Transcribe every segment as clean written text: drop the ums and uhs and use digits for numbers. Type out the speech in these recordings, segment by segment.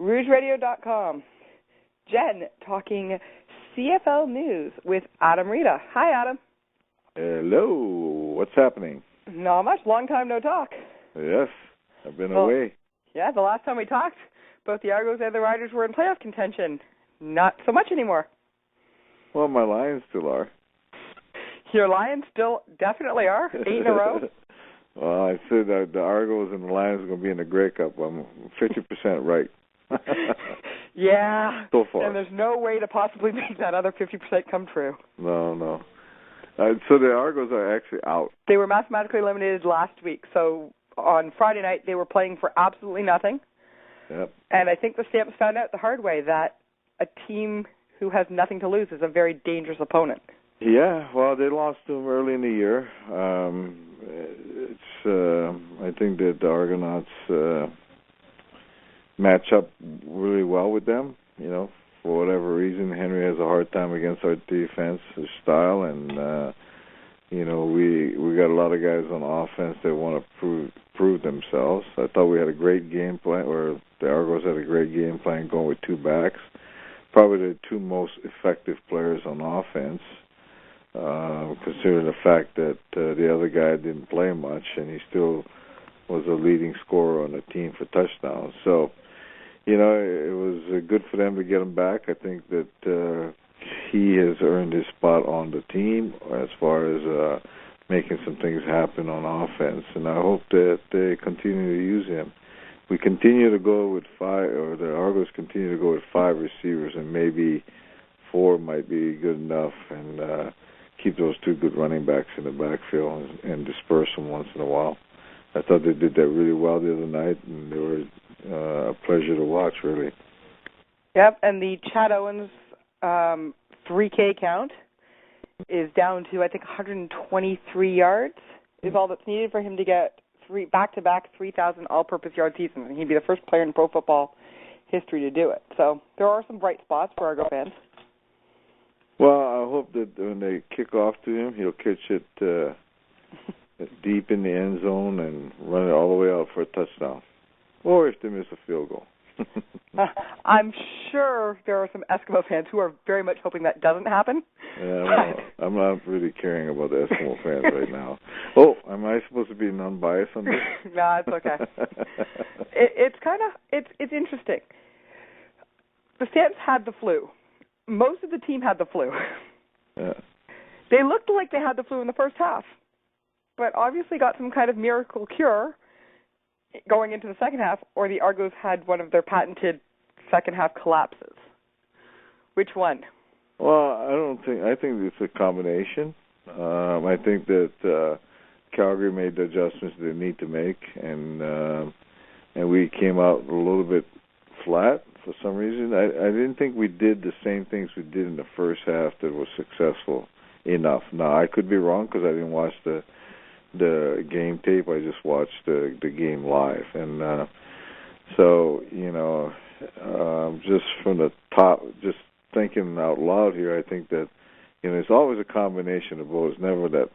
RougeRadio.com. Jenn talking CFL news with Rita. Hi, Adam. Hello. What's happening? Not much. Long time no talk. Yes, I've been away. Yeah, the last time we talked, both the Argos and the Riders were in playoff contention. Not so much anymore. Well, my Lions still are. Your Lions still definitely are? 8 in a row? Well, I said that the Argos and the Lions are going to be in the Grey Cup. I'm 50% right. Yeah. So far. And there's no way to possibly make that other 50% come true. No. So the Argos are actually out. They were mathematically eliminated last week. So on Friday night, they were playing for absolutely nothing. Yep. And I think the Stamps found out the hard way that a team who has nothing to lose is a very dangerous opponent. Yeah, well, they lost to them early in the year. I think that the Argonauts match up really well with them. You know, for whatever reason, Henry has a hard time against our defense style, and we got a lot of guys on offense that want to prove themselves. I thought we had a great game plan, or the Argos had a great game plan going with two backs. Probably the two most effective players on offense. Considering the fact that the other guy didn't play much and he still was a leading scorer on the team for touchdowns. So, it was good for them to get him back. I think that he has earned his spot on the team as far as making some things happen on offense, and I hope that they continue to use him. We continue to go with five, or the Argos continue to go with 5 receivers, and maybe 4 might be good enough, and keep those 2 good running backs in the backfield and disperse them once in a while. I thought they did that really well the other night, and they were a pleasure to watch, really. Yep, and the Chad Owens 3K count is down to, I think, 123 yards is all that's needed for him to get back-to-back 3,000 all-purpose yard seasons, and he'd be the first player in pro football history to do it. So there are some bright spots for Argo fans. Well, I hope that when they kick off to him, he'll catch it deep in the end zone and run it all the way out for a touchdown. Or if they miss a field goal. I'm sure there are some Eskimo fans who are very much hoping that doesn't happen. Yeah, I'm not really caring about the Eskimo fans right now. Oh, am I supposed to be non-biased on this? No, it's okay. It's interesting. The Stamps had the flu. Most of the team had the flu. Yeah. They looked like they had the flu in the first half, but obviously got some kind of miracle cure going into the second half, or the Argos had one of their patented second half collapses. Which one? Well, I think it's a combination. I think that Calgary made the adjustments they need to make, and we came out a little bit flat for some reason. I didn't think we did the same things we did in the first half that was successful enough. Now, I could be wrong because I didn't watch the game tape. I just watched the game live, and just from the top, just thinking out loud here, I think that it's always a combination of both. It's never that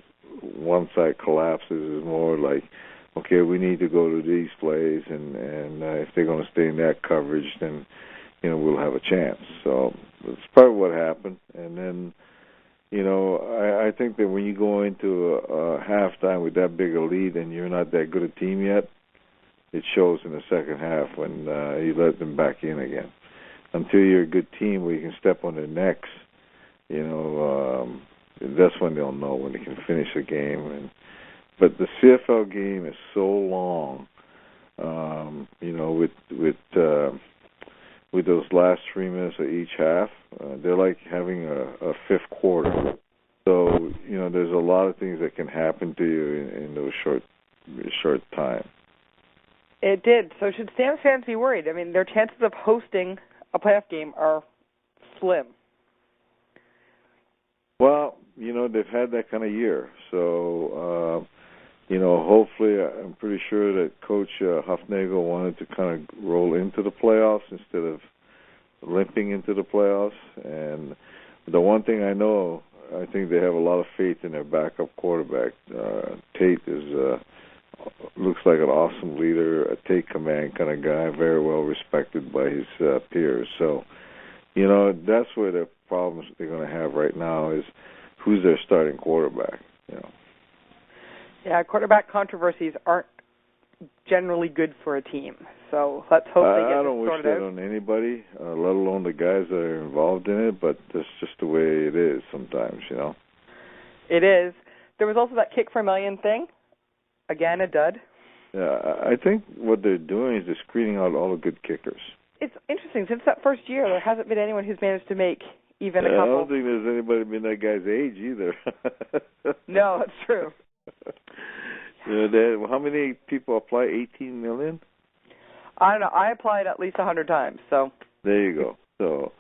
one side collapses. It's more like, okay, we need to go to these plays, and if they're going to stay in that coverage, then we'll have a chance. So that's probably what happened, and then. I think that when you go into a halftime with that big a lead and you're not that good a team yet, it shows in the second half when you let them back in again. Until you're a good team where you can step on their necks, that's when they'll know when they can finish a game. But the CFL game is so long, with those last 3 minutes of each half, they're like having a fifth quarter. So, there's a lot of things that can happen to you in those short time. It did. So should Stamps fans be worried? I mean, their chances of hosting a playoff game are slim. Well, they've had that kind of year. So, hopefully, I'm pretty sure that Coach Huffnagel wanted to kind of roll into the playoffs instead of limping into the playoffs. And the one thing I think they have a lot of faith in their backup quarterback. Tate is looks like an awesome leader, a take command kind of guy, very well respected by his peers. So, that's where the problems they're going to have right now is who's their starting quarterback. Yeah, quarterback controversies aren't generally good for a team. So let's hope they get I don't this wish sorted that out. on anybody, let alone the guys that are involved in it, but that's just the way it is sometimes, It is. There was also that kick for $1 million thing. Again, a dud. Yeah, I think what they're doing is they're screening out all the good kickers. It's interesting. Since that first year, there hasn't been anyone who's managed to make even a couple. I don't think there's anybody been that guy's age either. No, that's true. How many people apply? 18 million? I don't know. I applied at least 100 times. So there you go. So,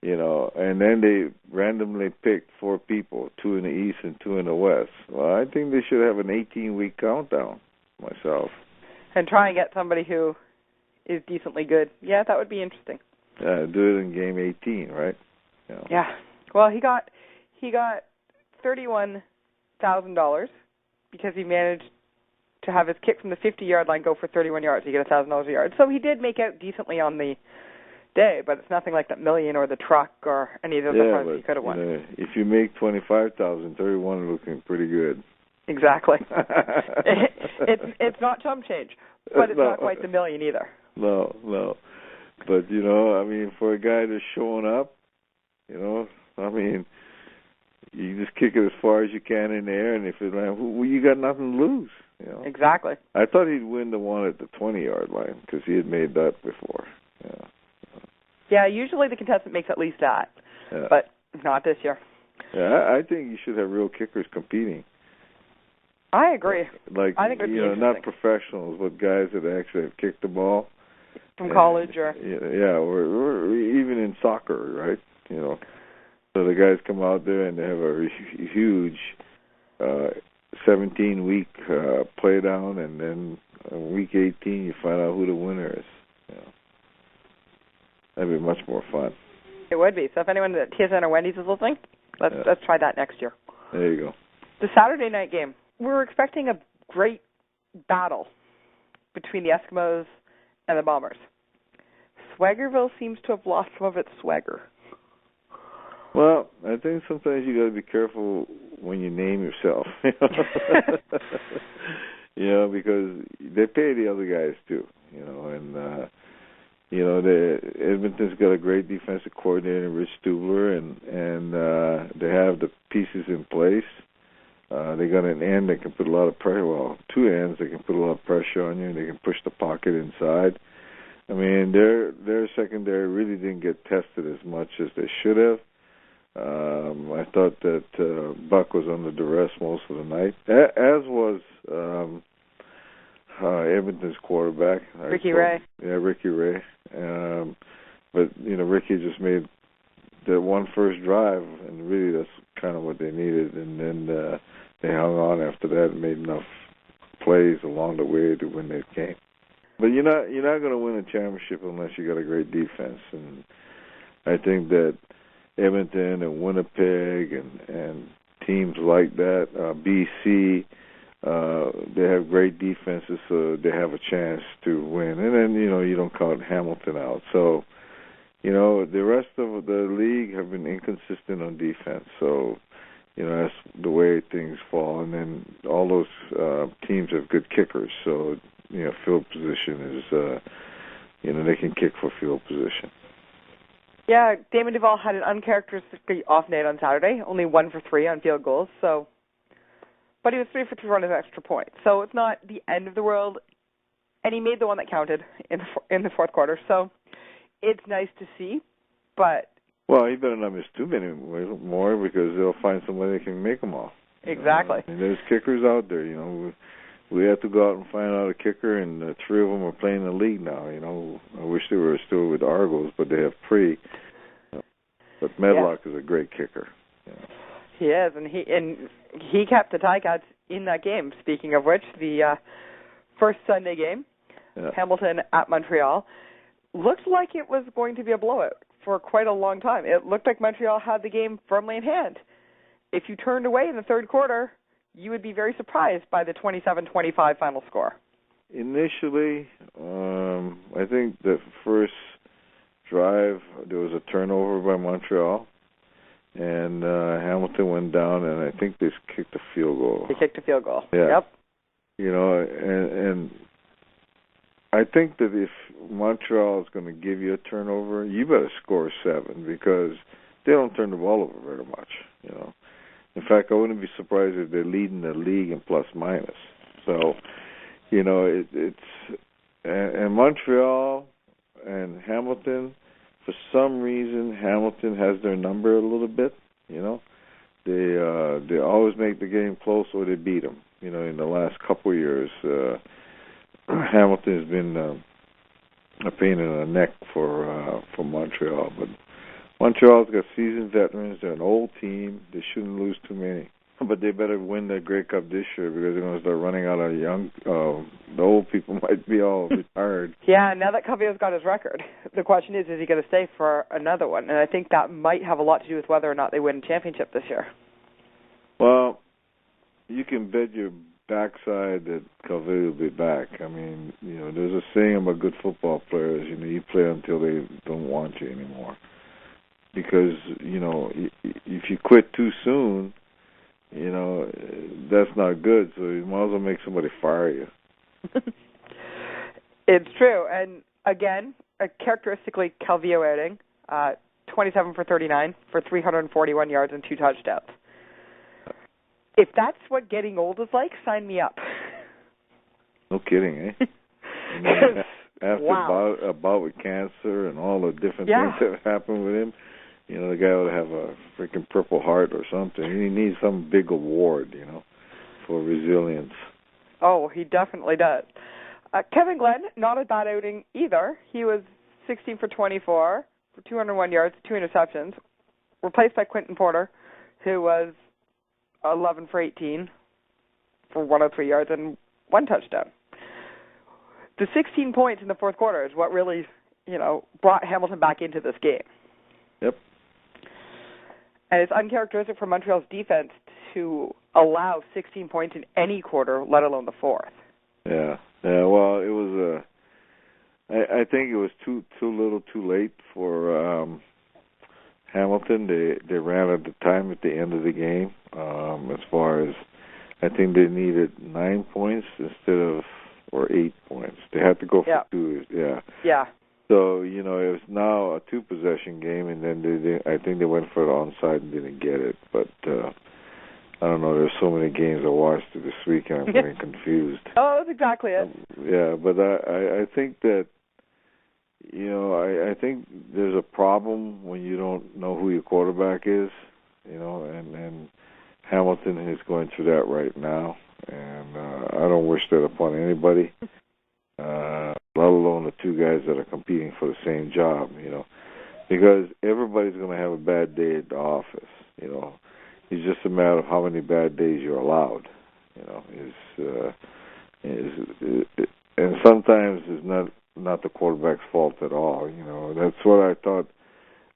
and then they randomly picked 4 people, 2 in the East and 2 in the West. Well, I think they should have an 18-week countdown myself. And try and get somebody who is decently good. Yeah, that would be interesting. Do it in game 18, right? Yeah. Well, he got $31,000 because he managed to have his kick from the 50-yard line go for 31 yards. He get $1,000 a yard. So he did make out decently on the day, but it's nothing like that million or the truck or any of the other prizes he could have won. If you make 25,000, 31 looking pretty good. Exactly. It's not chump change, but it's not quite the million either. No. But, for a guy that's showing up, you just kick it as far as you can in the air, and if it lands, you got nothing to lose. Exactly. I thought he'd win the one at the 20-yard line because he had made that before. Yeah, usually the contestant makes at least that, but not this year. Yeah, I think you should have real kickers competing. I agree. I think not professionals, but guys that actually have kicked the ball from college or even in soccer, right? So the guys come out there and they have a huge 17-week play down, and then week 18 you find out who the winner is. That'd be much more fun. It would be. So if anyone at TSN or Wendy's is listening, let's try that next year. There you go. The Saturday night game. We're expecting a great battle between the Eskimos and the Bombers. Swaggerville seems to have lost some of its swagger. Well, I think sometimes you got to be careful when you name yourself. Because they pay the other guys too. Edmonton's got a great defensive coordinator, Rich Stubler, and they have the pieces in place. They got an end that can put a lot of pressure. Well, 2 ends that can put a lot of pressure on you, and they can push the pocket inside. Their secondary really didn't get tested as much as they should have. I thought that Buck was under duress most of the night, as was Edmonton's quarterback. Ricky Ray. Yeah, Ricky Ray. But, Ricky just made the one first drive, and really that's kind of what they needed. And then they hung on after that and made enough plays along the way to win that game. But you're not going to win a championship unless you got a great defense. And I think that Edmonton and Winnipeg and teams like that, BC, they have great defenses, so they have a chance to win. And then, you don't count Hamilton out. So, the rest of the league have been inconsistent on defense. So, that's the way things fall. And then all those teams have good kickers. So, field position is, they can kick for field position. Yeah, Damon Duvall had an uncharacteristically off night on Saturday, only 1 for 3 on field goals. So, but he was 3 for 2 on his extra point. So it's not the end of the world. And he made the one that counted in the fourth quarter. So it's nice to see, but... Well, he better not miss too many more because they'll find somebody that can make them all. Exactly. And there's kickers out there, We have to go out and find out a kicker, and 3 of them are playing in the league now. I wish they were still with Argos, but they have Pre. But Medlock is a great kicker. He is, and he kept the Ticats in that game. Speaking of which, the first Sunday game, Hamilton at Montreal, looked like it was going to be a blowout for quite a long time. It looked like Montreal had the game firmly in hand. If you turned away in the third quarter, you would be very surprised by the 27-25 final score. Initially, I think the first drive, there was a turnover by Montreal, and Hamilton went down, and I think they kicked a field goal. They kicked a field goal. Yeah. Yep. You know, and I think that if Montreal is going to give you a turnover, you better score 7 because they don't turn the ball over very much, you know. In fact, I wouldn't be surprised if they're leading the league in plus-minus. So, you know, and Montreal and Hamilton, for some reason, Hamilton has their number a little bit, you know. They always make the game close or they beat them. You know, in the last couple of years, Hamilton has been a pain in the neck for Montreal. But Montreal's got seasoned veterans. They're an old team. They shouldn't lose too many. But they better win the Grey Cup this year because they're going to start running out of young. The old people might be all retired. Yeah, now that Calvillo's got his record, the question is he going to stay for another one? And I think that might have a lot to do with whether or not they win a championship this year. Well, you can bet your backside that Calvillo will be back. I mean, you know, there's a saying about good football players, you know, you play until they don't want you anymore. Because, you know, if you quit too soon, you know, that's not good, so you might as well make somebody fire you. It's true. And, again, a characteristically Calvillo outing, 27 for 39 for 341 yards and 2 touchdowns. If that's what getting old is like, sign me up. No kidding, eh? I mean, after a bout with cancer and all the different things that happened with him, you know, the guy ought to have a freaking Purple Heart or something. He needs some big award, you know, for resilience. Oh, he definitely does. Kevin Glenn, not a bad outing either. He was 16 for 24 for 201 yards, 2 interceptions, replaced by Quentin Porter, who was 11 for 18 for 103 yards and 1 touchdown. The 16 points in the fourth quarter is what really, you know, brought Hamilton back into this game. Yep. And it's uncharacteristic for Montreal's defense to allow 16 points in any quarter, let alone the fourth. Yeah. Well, it was I think it was too little, too late for Hamilton. They ran out of time at the end of the game. As far as I think they needed 9 points or 8 points. They had to go for 2. Yeah. Yeah. So, you know, it was now a 2-possession game, and then I think they went for the onside and didn't get it. But I don't know. There's so many games I watched this week, and I'm getting confused. Oh, that's exactly it. Yeah, but I think that, you know, I think there's a problem when you don't know who your quarterback is, you know, and Hamilton is going through that right now, and I don't wish that upon anybody, let alone the 2 guys that are competing for the same job, you know, because everybody's going to have a bad day at the office, you know. It's just a matter of how many bad days you're allowed, you know. And sometimes it's not the quarterback's fault at all, you know. That's what I thought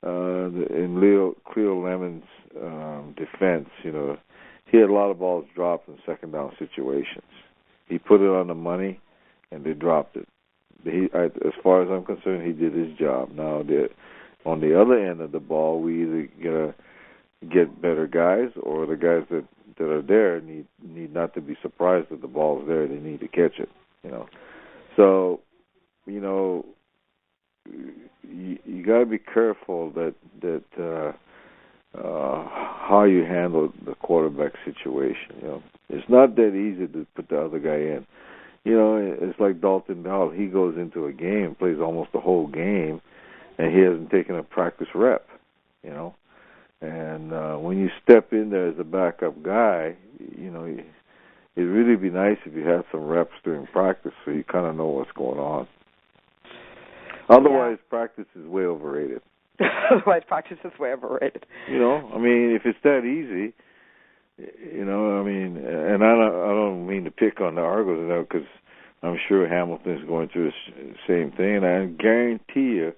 in Cleo Lemon's defense, you know. He had a lot of balls dropped in second down situations. He put it on the money, and they dropped it. As far as I'm concerned, he did his job. Now, on the other end of the ball, we either get better guys, or the guys that are there need not to be surprised that the ball's there. They need to catch it, you know. So, you know, you got to be careful that how you handle the quarterback situation. You know, it's not that easy to put the other guy in. You know, it's like Dalton Bell. He goes into a game, plays almost the whole game, and he hasn't taken a practice rep. You know, and when you step in there as a backup guy, you know, it'd really be nice if you had some reps during practice so you kind of know what's going on. Otherwise, practice is way overrated. Otherwise, practice is way overrated. You know, I mean, if it's that easy, you know, I mean, and I don't mean to pick on the Argos now because I'm sure Hamilton's going through the same thing, and I guarantee you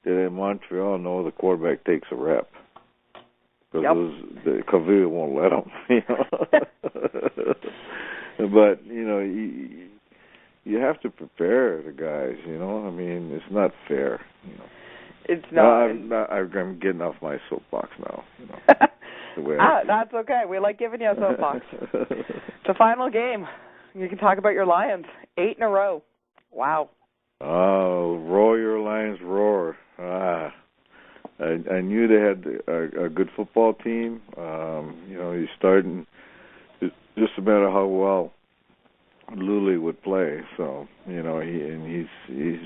that in Montreal, no other quarterback takes a rep. because the Calvillo won't let them. You know, but you have to prepare the guys. You know, I mean, it's not fair. You know, it's not. I'm getting off my soapbox now. You know, the way that's okay. We like giving you a soapbox. It's the final game. You can talk about your Lions. 8 in a row. Wow. Oh, roar your Lions, roar. I knew they had a good football team. He's starting. It's just a matter how well Luley would play. So he's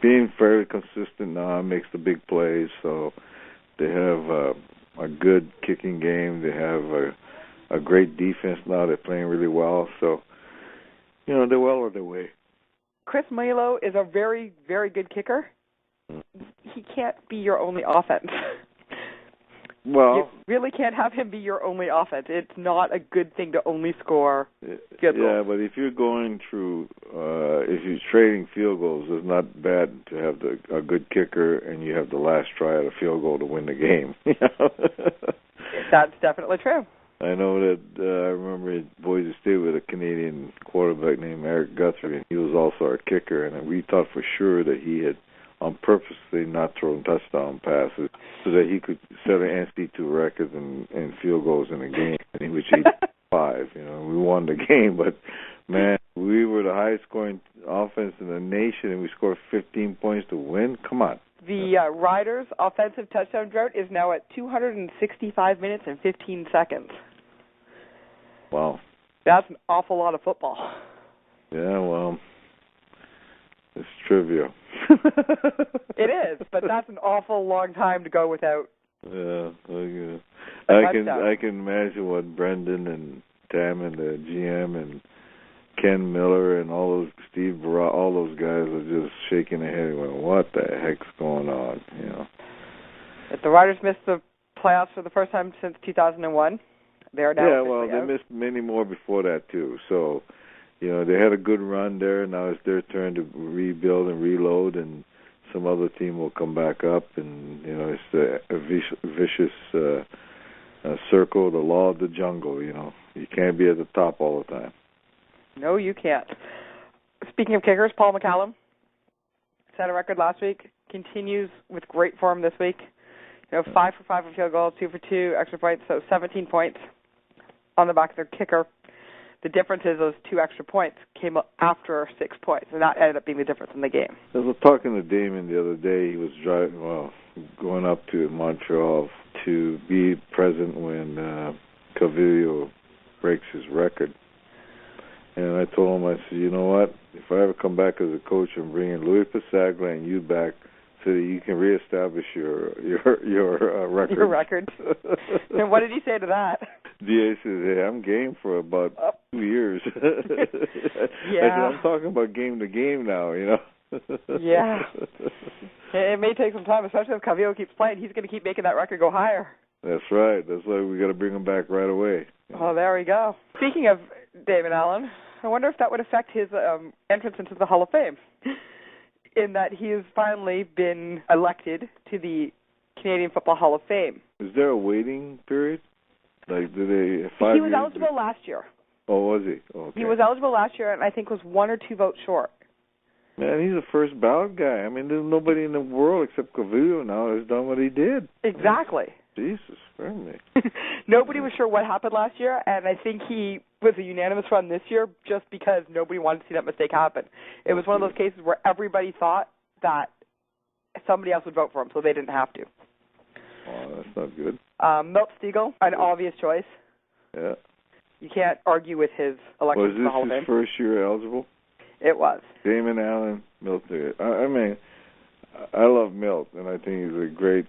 being fairly consistent now. Makes the big plays. So they have a good kicking game. They have a great defense now. They're playing really well. So they're well on their way. Chris Milo is a very, very good kicker. He can't be your only offense. Well, you really can't have him be your only offense. It's not a good thing to only score field goals. Yeah, but if you're going through, if you're trading field goals, it's not bad to have a good kicker and you have the last try at a field goal to win the game. That's definitely true. I know that I remember at Boise State with a Canadian quarterback named Eric Guthrie, and he was also our kicker, and we thought for sure that he had on purposely not thrown touchdown passes so that he could set an NC2 record in field goals in a game, and which he did 5. We won the game, but man, we were the highest scoring offense in the nation, and we scored 15 points to win. Come on. The Riders' offensive touchdown drought is now at 265 minutes and 15 seconds. Wow. That's an awful lot of football. Yeah, well, it's trivia. It is, but that's an awful long time to go without. Yeah, I can imagine what Brendan and Tam and the GM and Ken Miller and all those Steve Barra, all those guys are just shaking their head going, what the heck's going on? If the Riders missed the playoffs for the first time since 2001, they are now. Yeah, well, they missed many more before that too. So, they had a good run there. Now it's their turn to rebuild and reload, and some other team will come back up. And it's a vicious circle, the law of the jungle. You can't be at the top all the time. No, you can't. Speaking of kickers, Paul McCallum set a record last week, continues with great form this week. 5 for 5 for field goals, 2 for 2 extra points, so 17 points on the back of their kicker. The difference is those 2 extra points came up after 6 points, and that ended up being the difference in the game. I was talking to Damon the other day. He was going up to Montreal to be present when Calvillo breaks his record. And I told him, I said, you know what? If I ever come back as a coach, I'm bringing Louis Pasaglia and you back so that you can reestablish your record. Your record. And what did he say to that? DA says, hey, I'm game for about 2 years. Yeah. I said, I'm talking about game to game now, Yeah. It may take some time, especially if Calvillo keeps playing. He's going to keep making that record go higher. That's right. That's why we got to bring him back right away. Oh, there we go. Speaking of David Allen, I wonder if that would affect his entrance into the Hall of Fame, in that he has finally been elected to the Canadian Football Hall of Fame. Is there a waiting period? Like, do they 5 years? He was eligible last year. Oh, was he? Okay. He was eligible last year, and I think was 1 or 2 votes short. Man, he's a first ballot guy. I mean, there's nobody in the world except Calvillo now has done what he did. Exactly. Jesus, friendly. Nobody was sure what happened last year, and I think he was a unanimous run this year just because nobody wanted to see that mistake happen. It was one of those cases where everybody thought that somebody else would vote for him, so they didn't have to. Oh, that's not good. Milt Stegall, an obvious choice. Yeah. You can't argue with his election to the Hall of Fame. Was this his first year eligible? It was. Damon Allen, Milt Stegall. I mean, I love Milt, and I think he's a great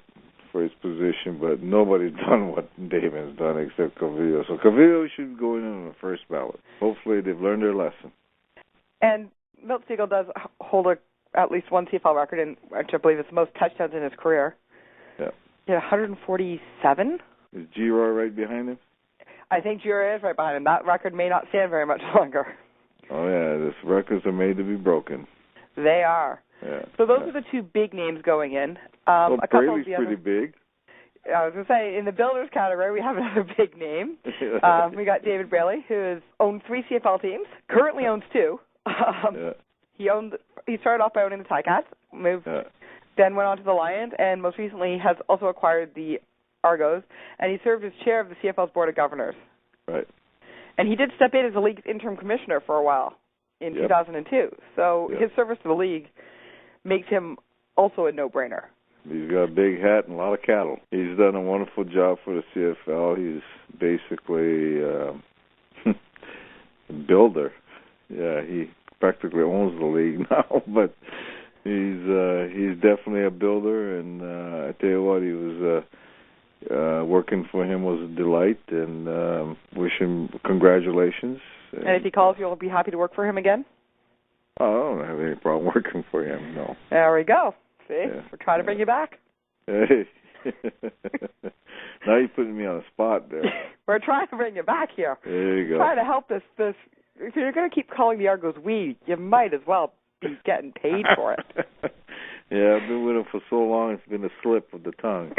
for his position, but nobody's done what Damon's done except Calvillo. So Calvillo should go in on the first ballot. Hopefully they've learned their lesson. And Milt Stegall does hold at least one CFL record, which I believe is the most touchdowns in his career. Yeah. He had 147. Is G-Roy right behind him? I think G-Roy is right behind him. That record may not stand very much longer. Oh, yeah. These records are made to be broken. They are. Yeah. So those are the 2 big names going in. Well, Braley's pretty big. I was going to say, in the builders category, we have another big name. We got David Braley, who has owned 3 CFL teams, currently owns 2. He started off by owning the Ticats, then went on to the Lions, and most recently has also acquired the Argos, and he served as chair of the CFL's Board of Governors. Right. And he did step in as the league's interim commissioner for a while in 2002. So his service to the league makes him also a no-brainer. He's got a big hat and a lot of cattle. He's done a wonderful job for the CFL. He's basically a builder. Yeah, he practically owns the league now, but he's definitely a builder. And I tell you what, he was working for him was a delight, and wish him congratulations. And if he calls, you'll be happy to work for him again? I don't have any problem working for him, no. There we go. See, we're trying to bring you back. Hey. Now you're putting me on the spot there. We're trying to bring you back here. There you go. Trying to help this. If you're going to keep calling the Argos we, you might as well be getting paid for it. Yeah, I've been with him for so long, it's been a slip of the tongue.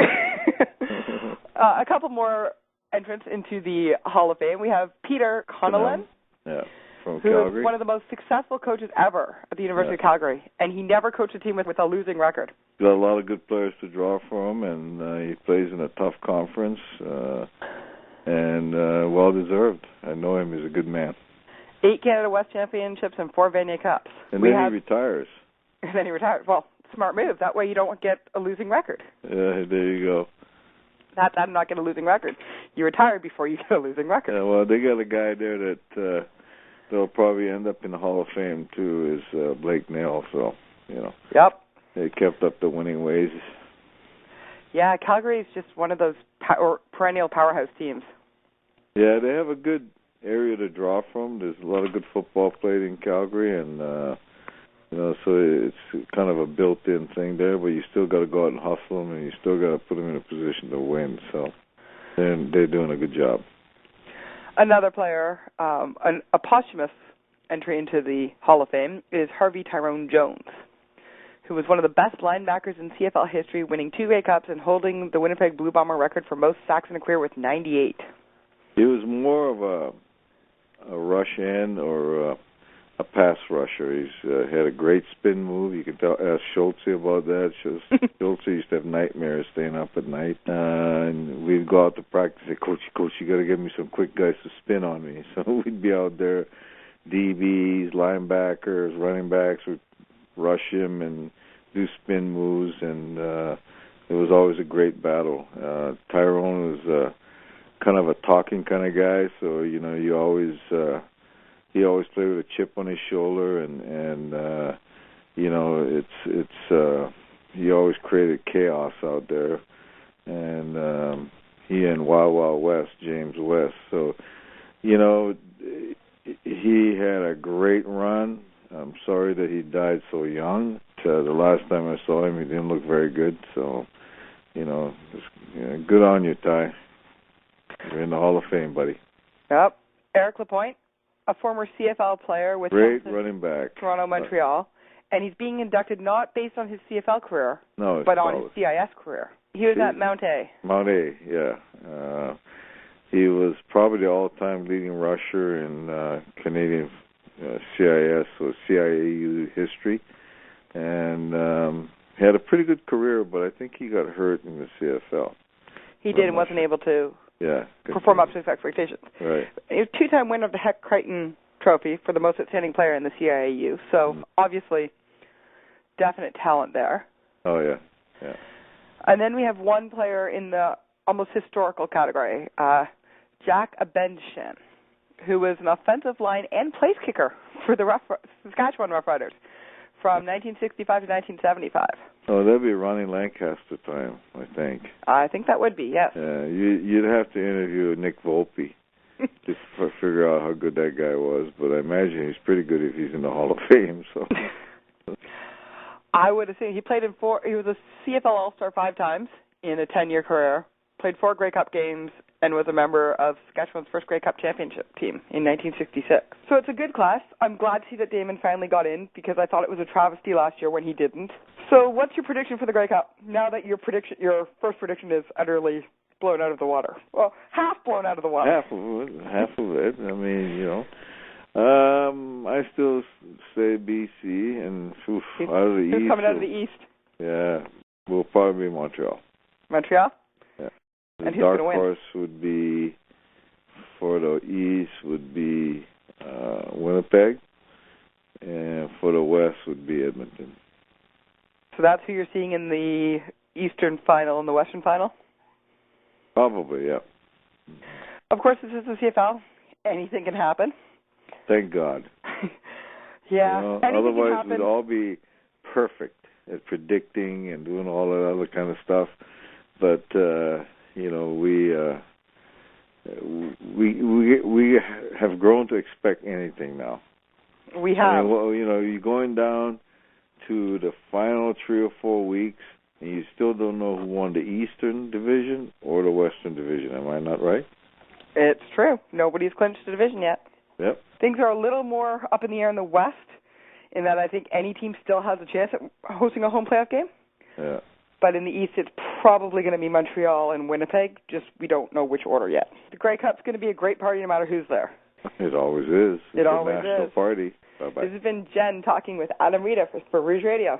A couple more entrants into the Hall of Fame. We have Peter Connellan. Yeah. From who Calgary. is one of the most successful coaches ever at the University of Calgary, and he never coached a team with a losing record. Got a lot of good players to draw from, and he plays in a tough conference, and well-deserved. I know him. He's a good man. 8 Canada West Championships and 4 Vanier Cups. And then he retires. And then he retires. Well, smart move. That way you don't get a losing record. Yeah, there you go. Not that I'm not get a losing record. You retire before you get a losing record. Yeah, well, they got a guy there that they'll probably end up in the Hall of Fame, too, is Blake Neal. So, Yep. They kept up the winning ways. Yeah, Calgary is just one of those perennial powerhouse teams. Yeah, they have a good area to draw from. There's a lot of good football played in Calgary, and, so it's kind of a built-in thing there, but you still got to go out and hustle them, and you still got to put them in a position to win. So they're doing a good job. Another player, a posthumous entry into the Hall of Fame, is Harvey Tyrone Jones, who was one of the best linebackers in CFL history, winning 2 Grey Cups and holding the Winnipeg Blue Bomber record for most sacks in a career with 98. He was more of a rush end or a pass rusher. He's had a great spin move. You can ask Schultze about that. Schultze used to have nightmares staying up at night. And we'd go out to practice and say, Coach, you got to give me some quick guys to spin on me. So we'd be out there, DBs, linebackers, running backs would rush him and do spin moves, and it was always a great battle. Tyrone was kind of a talking kind of guy, so, you always... he always played with a chip on his shoulder, and he always created chaos out there. And he and Wild Wild West, James West. So, he had a great run. I'm sorry that he died so young. The last time I saw him, he didn't look very good. So, good on you, Ty. You're in the Hall of Fame, buddy. Yep. Eric Lapointe, a former CFL player with great running back, Toronto, Montreal, and he's being inducted not based on his CFL career, but on his CIS career. He was at Mount A. Mount A, yeah. He was probably the all-time leading rusher in Canadian CIS or CIAU history, and had a pretty good career, but I think he got hurt in the CFL. He did and wasn't able to perform up to his expectations. Right. He was 2-time winner of the Heck Crichton Trophy for the most outstanding player in the CIAU, so obviously definite talent there. Oh, yeah. And then we have one player in the almost historical category, Jack Abenshin, who was an offensive line and place kicker for the Saskatchewan Roughriders from 1965 to 1975. Oh, that'd be Ronnie Lancaster time, I think. I think that would be, yes. Yeah, you'd have to interview Nick Volpe to figure out how good that guy was, but I imagine he's pretty good if he's in the Hall of Fame. So, I would assume he played in he was a CFL All-Star 5 times in a 10-year career, played 4 Grey Cup games, and was a member of Saskatchewan's first Grey Cup championship team in 1966. So it's a good class. I'm glad to see that Damon finally got in because I thought it was a travesty last year when he didn't. So what's your prediction for the Grey Cup now that your first prediction is utterly blown out of the water? Well, half blown out of the water. Half of it. I mean, I still say BC, and out of the East. Who's coming out of the East? Yeah, will probably be Montreal. Montreal? Yeah. And The who's dark going to win? horse would be, for the East, would be Winnipeg, and for the West would be Edmonton. So that's who you're seeing in the Eastern final and the Western final? Probably, yeah. Of course, this is the CFL. Anything can happen. Thank God. Yeah. Anything otherwise, can happen. we'd all be perfect at predicting and doing all that other kind of stuff. But we have grown to expect anything now. We have. I mean, you're going down to the final 3 or 4 weeks, and you still don't know who won the Eastern Division or the Western Division. Am I not right? It's true. Nobody's clinched the division yet. Yep. Things are a little more up in the air in the West, in that I think any team still has a chance at hosting a home playoff game. Yeah. But in the East, it's probably going to be Montreal and Winnipeg. Just we don't know which order yet. The Grey Cup's going to be a great party no matter who's there. It always is. It always is. National party. Bye-bye. This has been Jenn talking with Adam Rita for Rouge Radio.